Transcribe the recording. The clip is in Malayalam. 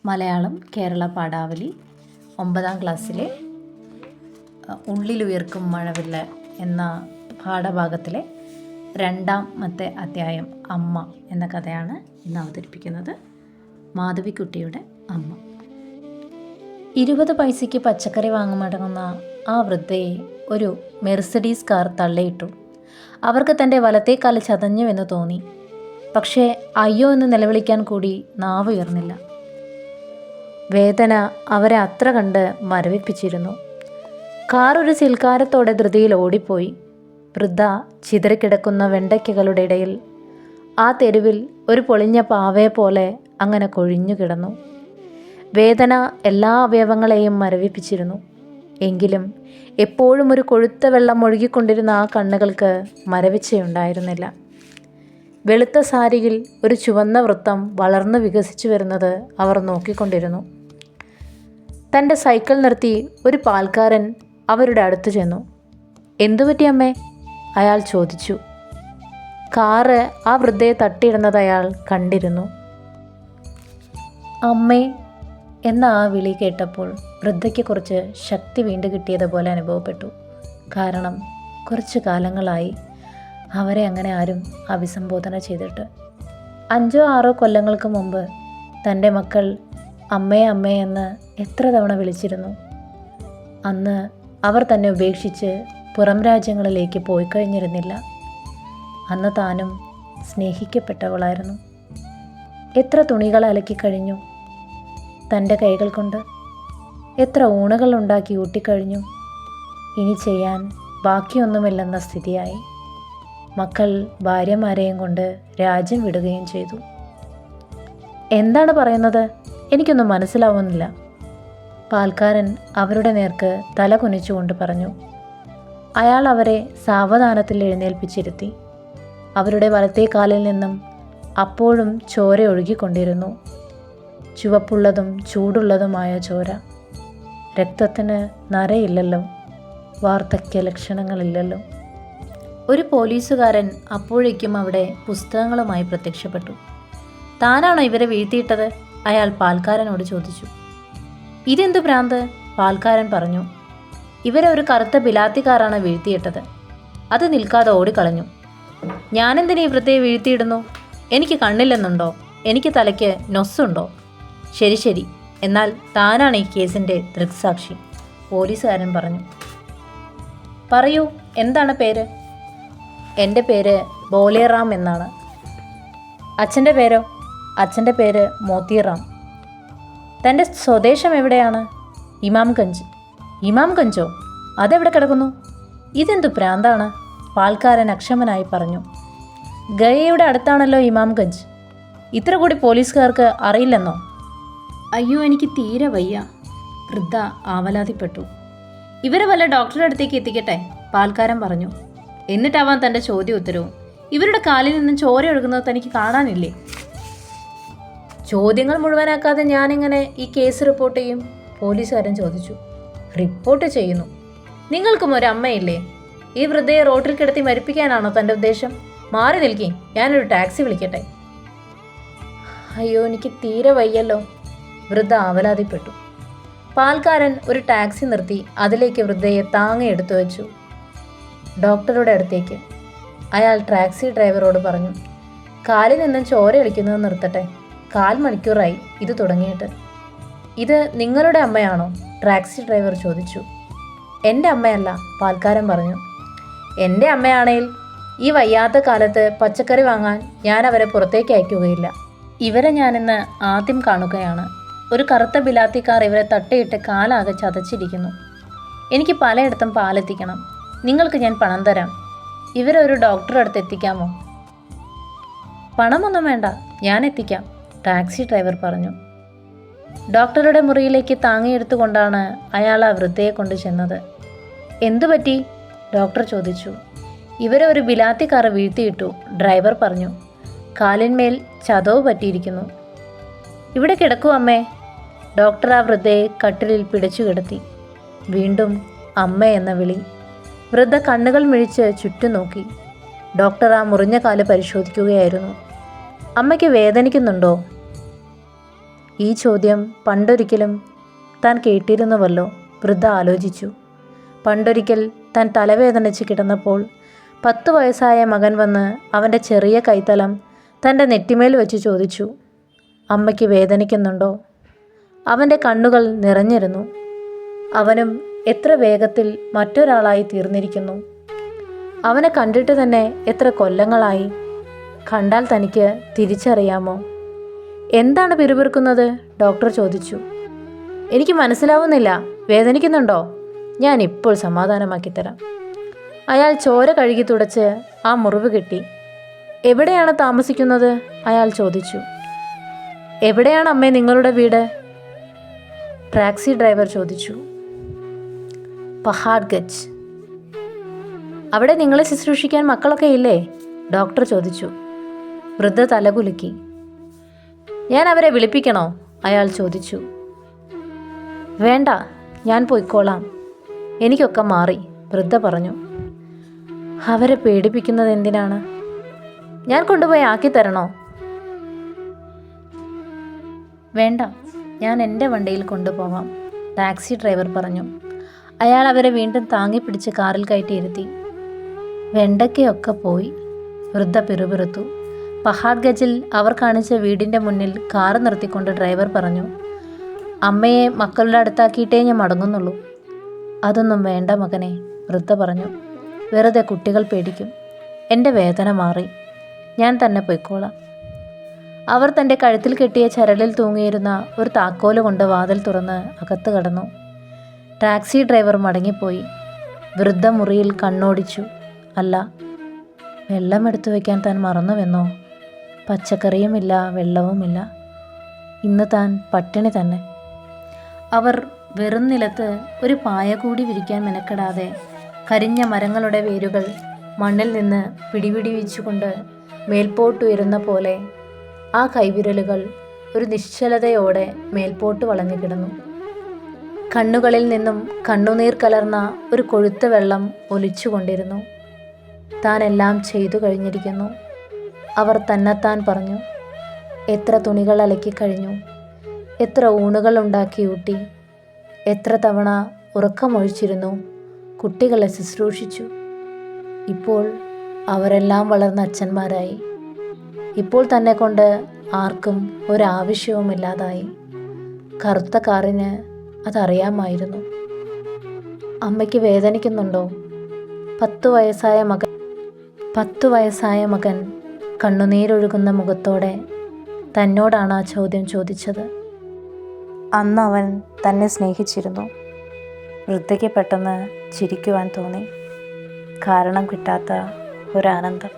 മലയാളം കേരള പാഠാവലി 9ാം ക്ലാസ്സിലെ ഉള്ളിലുയർക്കും മഴവില്ല് എന്ന പാഠഭാഗത്തിലെ 2ാമത്തെ അധ്യായം അമ്മ എന്ന കഥയാണ് ഇന്ന് അവതരിപ്പിക്കുന്നത്. മാധവിക്കുട്ടിയുടെ അമ്മ. 20 പൈസയ്ക്ക് പച്ചക്കറി വാങ്ങുമടങ്ങുന്ന ആ വൃദ്ധയെ ഒരു മെർസിഡീസ് കാർ തള്ളിയിട്ടു. അവർക്ക് തൻ്റെ വലത്തേക്കാല് ചതഞ്ഞുവെന്ന് തോന്നി. പക്ഷേ അയ്യോ എന്ന് നിലവിളിക്കാൻ കൂടി നാവുയർന്നില്ല. വേദന അവരെ അത്ര കണ്ട് മരവിപ്പിച്ചിരുന്നു. കാർ ഒരു സിൽക്കാരത്തോടെ ധൃതിയിൽ ഓടിപ്പോയി. വൃദ്ധ ചിതറിക്കിടക്കുന്ന വെണ്ടയ്ക്കകളുടെ ഇടയിൽ ആ തെരുവിൽ ഒരു പൊളിഞ്ഞ പാവയെ പോലെ അങ്ങനെ കൊഴിഞ്ഞു കിടന്നു. വേദന എല്ലാ അവയവങ്ങളെയും മരവിപ്പിച്ചിരുന്നു. എങ്കിലും എപ്പോഴും ഒരു കൊഴുത്ത വെള്ളം ഒഴുകിക്കൊണ്ടിരുന്ന ആ കണ്ണുകൾക്ക് മരവിച്ചയുണ്ടായിരുന്നില്ല. വെളുത്ത സാരിയിൽ ഒരു ചുവന്ന വൃത്തം വളർന്നു വികസിച്ചു വരുന്നത് അവർ നോക്കിക്കൊണ്ടിരുന്നു. തൻ്റെ സൈക്കിൾ നിർത്തി ഒരു പാൽക്കാരൻ അവരുടെ അടുത്ത് ചെന്നു. എന്തുപറ്റി അമ്മേ? അയാൾ ചോദിച്ചു. കാറ് ആ വൃദ്ധയെ തട്ടിയിടുന്നത് അയാൾ കണ്ടിരുന്നു. അമ്മേ എന്ന ആ വിളി കേട്ടപ്പോൾ വൃദ്ധയ്ക്ക് കുറച്ച് ശക്തി വീണ്ടു കിട്ടിയതുപോലെ അനുഭവപ്പെട്ടു. കാരണം കുറച്ച് കാലങ്ങളായി അവരെ അങ്ങനെ ആരും അഭിസംബോധന ചെയ്തിട്ട്. 5-6 കൊല്ലങ്ങൾക്ക് മുമ്പ് തൻ്റെ മക്കൾ അമ്മേ അമ്മേ എന്ന് എത്ര തവണ വിളിച്ചിരുന്നു. അന്ന് അവർ തന്നെ ഉപേക്ഷിച്ച് പുറം രാജ്യങ്ങളിലേക്ക് പോയി കഴിഞ്ഞിരുന്നില്ല. അന്ന് താനും സ്നേഹിക്കപ്പെട്ടവളായിരുന്നു. എത്ര തുണികൾ അലക്കിക്കഴിഞ്ഞു തൻ്റെ കൈകൾ കൊണ്ട്. എത്ര ഊണുകൾ ഉണ്ടാക്കി ഊട്ടിക്കഴിഞ്ഞു. ഇനി ചെയ്യാൻ ബാക്കിയൊന്നുമില്ലെന്ന സ്ഥിതിയായി. മക്കൾ ഭാര്യമാരെയും കൊണ്ട് രാജ്യം വിടുകയും ചെയ്തു. എന്താണ് പറയുന്നത്? എനിക്കൊന്നും മനസ്സിലാവുന്നില്ല. പാൽക്കാരൻ അവരുടെ നേർക്ക് തല കുനിച്ചുകൊണ്ട് പറഞ്ഞു. അയാൾ അവരെ സാവധാനത്തിൽ എഴുന്നേൽപ്പിച്ചിരുത്തി. അവരുടെ വലത്തേ കാലിൽ നിന്നും അപ്പോഴും ചോര ഒഴുകിക്കൊണ്ടിരുന്നു. ചുവപ്പുള്ളതും ചൂടുള്ളതുമായ ചോര. രക്തത്തിന് നരയില്ലല്ലോ, വാർദ്ധക്യ ലക്ഷണങ്ങളില്ലല്ലോ. ഒരു പോലീസുകാരൻ അപ്പോഴേക്കും അവിടെ പുസ്തകങ്ങളുമായി പ്രത്യക്ഷപ്പെട്ടു. താനാണോ ഇവരെ വീഴ്ത്തിയിട്ടത്? അയാൾ പാൽക്കാരനോട് ചോദിച്ചു. ഇതെന്തു ഭ്രാന്ത്? പാൽക്കാരൻ പറഞ്ഞു. ഇവരെ ഒരു കറുത്ത ബിലാത്തിക്കാരാണ് വീഴ്ത്തിയിട്ടത്. അത് നിൽക്കാതെ ഓടിക്കളഞ്ഞു. ഞാനെന്തിനീ വൃദ്ധയെ വീഴ്ത്തിയിടുന്നു? എനിക്ക് കണ്ണില്ലെന്നുണ്ടോ? എനിക്ക് തലയ്ക്ക് നൊസ്സുണ്ടോ? ശരി ശരി, എന്നാൽ താനാണ് ഈ കേസിൻ്റെ ദൃക്സാക്ഷി, പോലീസുകാരൻ പറഞ്ഞു. പറയൂ, എന്താണ് പേര്? എൻ്റെ പേര് ബോലേറാം എന്നാണ്. അച്ഛൻ്റെ പേരോ? അച്ഛൻ്റെ പേര് മോത്തിറാം. തൻ്റെ സ്വദേശം എവിടെയാണ്? ഇമാംഗഞ്ച്. ഇമാംഗഞ്ചോ? അതെവിടെ കിടക്കുന്നു? ഇതെന്തു ഭ്രാന്താണ്? പാൽക്കാരൻ അക്ഷമനായി പറഞ്ഞു. ഗയയുടെ അടുത്താണല്ലോ ഇമാംഗഞ്ച്. ഇത്ര കൂടി പോലീസുകാർക്ക് അറിയില്ലെന്നോ? അയ്യോ, എനിക്ക് തീരെ വയ്യ, വൃദ്ധ ആവലാതിപ്പെട്ടു. ഇവരെ വല്ല ഡോക്ടറുടെ അടുത്തേക്ക് എത്തിക്കട്ടെ, പാൽക്കാരൻ പറഞ്ഞു. എന്നിട്ടാവാൻ തൻ്റെ ചോദ്യം ഉത്തരവും. ഇവരുടെ കാലിൽ നിന്നും ചോര ഒഴുകുന്നത് തനിക്ക് കാണാനില്ലേ? ചോദ്യങ്ങൾ മുഴുവനാക്കാതെ ഞാനിങ്ങനെ ഈ കേസ് റിപ്പോർട്ട് ചെയ്യും? പോലീസുകാരൻ ചോദിച്ചു. റിപ്പോർട്ട് ചെയ്യുന്നു? നിങ്ങൾക്കും ഒരു അമ്മയില്ലേ? ഈ വൃദ്ധയെ റോട്ടിൽ കിടത്തി മരിപ്പിക്കാനാണോ തൻ്റെ ഉദ്ദേശം? മാറി നിൽക്കി, ഞാനൊരു ടാക്സി വിളിക്കട്ടെ. അയ്യോ, എനിക്ക് തീരെ വയ്യല്ലോ, വൃദ്ധ ആവലാതിപ്പെട്ടു. പാൽക്കാരൻ ഒരു ടാക്സി നിർത്തി അതിലേക്ക് വൃദ്ധയെ താങ്ങി എടുത്തു വെച്ചു. ഡോക്ടറുടെ അടുത്തേക്ക്. അയാൾ ടാക്സി ഡ്രൈവറോട് പറഞ്ഞു. കാലിൽ നിന്നും ചോര ഒലിക്കുന്നത് നിർത്തട്ടെ. 1/4 മണിക്കൂറായി ഇത് തുടങ്ങിയിട്ട്. ഇത് നിങ്ങളുടെ അമ്മയാണോ? ടാക്സി ഡ്രൈവർ ചോദിച്ചു. എൻ്റെ അമ്മയല്ല, പാൽക്കാരൻ പറഞ്ഞു. എൻ്റെ അമ്മയാണെങ്കിൽ ഈ വയ്യാത്ത കാലത്ത് പച്ചക്കറി വാങ്ങാൻ ഞാൻ അവരെ പുറത്തേക്ക് അയക്കുകയില്ല. ഇവരെ ഞാനിന്ന് ആദ്യം കാണുകയാണ്. ഒരു കറുത്ത ബിലാത്തിക്കാർ ഇവരെ തട്ടിയിട്ട് കാലാകെ ചതച്ചിരിക്കുന്നു. എനിക്ക് പലയിടത്തും പാലെത്തിക്കണം. നിങ്ങൾക്ക് ഞാൻ പണം തരാം. ഇവരെ ഒരു ഡോക്ടറുടെ അടുത്ത് എത്തിക്കാമോ? പണമൊന്നും വേണ്ട, ഞാൻ എത്തിക്കാം, ടാക്സി ഡ്രൈവർ പറഞ്ഞു. ഡോക്ടറുടെ മുറിയിലേക്ക് താങ്ങിയെടുത്തുകൊണ്ടാണ് അയാൾ ആ വൃദ്ധയെ കൊണ്ട് ചെന്നത്. എന്തുപറ്റി? ഡോക്ടർ ചോദിച്ചു. ഇവരെ ഒരു ബിലാത്തിക്കാർ വീഴ്ത്തിയിട്ടു, ഡ്രൈവർ പറഞ്ഞു. കാലിന്മേൽ ചതവ് പറ്റിയിരിക്കുന്നു. ഇവിടെ കിടക്കൂ അമ്മേ. ഡോക്ടർ ആ വൃദ്ധയെ കട്ടിലിൽ പിടിച്ചു കിടത്തി. വീണ്ടും അമ്മ എന്ന വിളി. വൃദ്ധ കണ്ണുകൾ മിഴിച്ച് ചുറ്റും നോക്കി. ഡോക്ടർ ആ മുറിഞ്ഞ കാല് പരിശോധിക്കുകയായിരുന്നു. അമ്മയ്ക്ക് വേദനിക്കുന്നുണ്ടോ? ഈ ചോദ്യം പണ്ടൊരിക്കലും താൻ കേട്ടിരുന്നുവല്ലോ. വൃദ്ധ ആലോചിച്ചു. പണ്ടൊരിക്കൽ താൻ തലവേദനിച്ച് കിടന്നപ്പോൾ 10 വയസ്സായ മകൻ വന്ന് അവൻ്റെ ചെറിയ കൈത്തലം തൻ്റെ നെറ്റിമേൽ വെച്ച് ചോദിച്ചു, അമ്മയ്ക്ക് വേദനിക്കുന്നുണ്ടോ? അവൻ്റെ കണ്ണുകൾ നിറഞ്ഞിരുന്നു. അവനും എത്ര വേഗത്തിൽ മറ്റൊരാളായി തീർന്നിരിക്കുന്നു. അവനെ കണ്ടിട്ട് തന്നെ എത്ര കൊല്ലങ്ങളായി. കണ്ടാൽ തനിക്ക് തിരിച്ചറിയാമോ? എന്താണ് പിറുപിറുക്കുന്നത്? ഡോക്ടർ ചോദിച്ചു. എനിക്ക് മനസ്സിലാവുന്നില്ല. വേദനിക്കുന്നുണ്ടോ? ഞാൻ ഇപ്പോൾ സമാധാനമാക്കി തരാം. അയാൾ ചോര കഴുകി തുടച്ച് ആ മുറിവ് കെട്ടി. എവിടെയാണ് താമസിക്കുന്നത്? അയാൾ ചോദിച്ചു. എവിടെയാണ് അമ്മേ നിങ്ങളുടെ വീട്? ടാക്സി ഡ്രൈവർ ചോദിച്ചു. പഹാഡ്ഗഞ്ച്. അവിടെ നിങ്ങളെ ശുശ്രൂഷിക്കാൻ മക്കളൊക്കെ ഇല്ലേ? ഡോക്ടർ ചോദിച്ചു. വൃദ്ധ തലകുലുക്കി. ഞാൻ അവരെ വിളിപ്പിക്കണോ? അയാൾ ചോദിച്ചു. വേണ്ട, ഞാൻ പോയിക്കോളാം. എനിക്കൊക്കെ മാറി, വൃദ്ധ പറഞ്ഞു. അവരെ പേടിപ്പിക്കുന്നത് എന്തിനാണ്? ഞാൻ കൊണ്ടുപോയി ആക്കിത്തരണോ? വേണ്ട, ഞാൻ എൻ്റെ വണ്ടിയിൽ കൊണ്ടുപോവാം, ടാക്സി ഡ്രൈവർ പറഞ്ഞു. അയാൾ അവരെ വീണ്ടും താങ്ങിപ്പിടിച്ച് കാറിൽ കയറ്റിയിരുത്തി. വെണ്ടയ്ക്കയൊക്കെ പോയി, വൃദ്ധ പിറുപിറുത്തു. പഹാഡ്ഗഞ്ചിൽ അവർ കാണിച്ച വീടിൻ്റെ മുന്നിൽ കാർ നിർത്തിക്കൊണ്ട് ഡ്രൈവർ പറഞ്ഞു, അമ്മയെ മക്കളുടെ അടുത്താക്കിയിട്ടേ ഞാൻ മടങ്ങുന്നുള്ളൂ. അതൊന്നും വേണ്ട മകനെ, വൃദ്ധ പറഞ്ഞു. വെറുതെ കുട്ടികൾ പേടിക്കും. എൻ്റെ വേദന മാറി, ഞാൻ തന്നെ പൊയ്ക്കോളാം. അവർ തൻ്റെ കഴുത്തിൽ കെട്ടിയ ചരലിൽ തൂങ്ങിയിരുന്ന ഒരു താക്കോല് കൊണ്ട് വാതിൽ തുറന്ന് അകത്ത് കടന്നു. ടാക്സി ഡ്രൈവർ മടങ്ങിപ്പോയി. വൃദ്ധ മുറിയിൽ കണ്ണോടിച്ചു. അല്ല, വെള്ളമെടുത്തു വയ്ക്കാൻ താൻ മറന്നുവെന്നോ? പച്ചക്കറിയുമില്ല, വെള്ളവുമില്ല. ഇന്ന് താൻ പട്ടിണി തന്നെ. അവർ വെറും നിലത്ത് ഒരു പായ കൂടി വിരിക്കാൻ മെനക്കെടാതെ കരിഞ്ഞ മരങ്ങളുടെ വേരുകൾ മണ്ണിൽ നിന്ന് പിടിപിടിവിച്ചുകൊണ്ട് മേൽപോട്ടുയരുന്ന പോലെ ആ കൈവിരലുകൾ ഒരു നിശ്ചലതയോടെ മേൽപോട്ട് വളഞ്ഞു കിടന്നു. കണ്ണുകളിൽ നിന്നും കണ്ണുനീർ കലർന്ന ഒരു കൊഴുത്ത വെള്ളം ഒലിച്ചുകൊണ്ടിരുന്നു. താൻ എല്ലാം ചെയ്തു കഴിഞ്ഞിരിക്കുന്നു, അവർ തന്നെത്താൻ പറഞ്ഞു. എത്ര തുണികൾ അലക്കിക്കഴിഞ്ഞു, എത്ര ഊണുകൾ ഉണ്ടാക്കി ഊട്ടി, എത്ര തവണ ഉറക്കമൊഴിച്ചിരുന്നു, കുട്ടികളെ ശുശ്രൂഷിച്ചു. ഇപ്പോൾ അവരെല്ലാം വളർന്ന അച്ഛന്മാരായി. ഇപ്പോൾ തന്നെ കൊണ്ട് ആർക്കും ഒരാവശ്യവുമില്ലാതായി. കറുത്ത കാറിന് അതറിയാമായിരുന്നു. അമ്മയ്ക്ക് വേദനിക്കുന്നുണ്ടോ? 10 വയസ്സായ മകൻ കണ്ണുനീരൊഴുകുന്ന മുഖത്തോടെ തന്നോടാണ് ആ ചോദ്യം ചോദിച്ചത്. അന്ന് അവൻ തന്നെ സ്നേഹിച്ചിരുന്നു. വൃദ്ധയ്ക്ക് പെട്ടെന്ന് ചിരിക്കുവാൻ തോന്നി. കാരണം കിട്ടാത്ത ഒരാനന്ദം.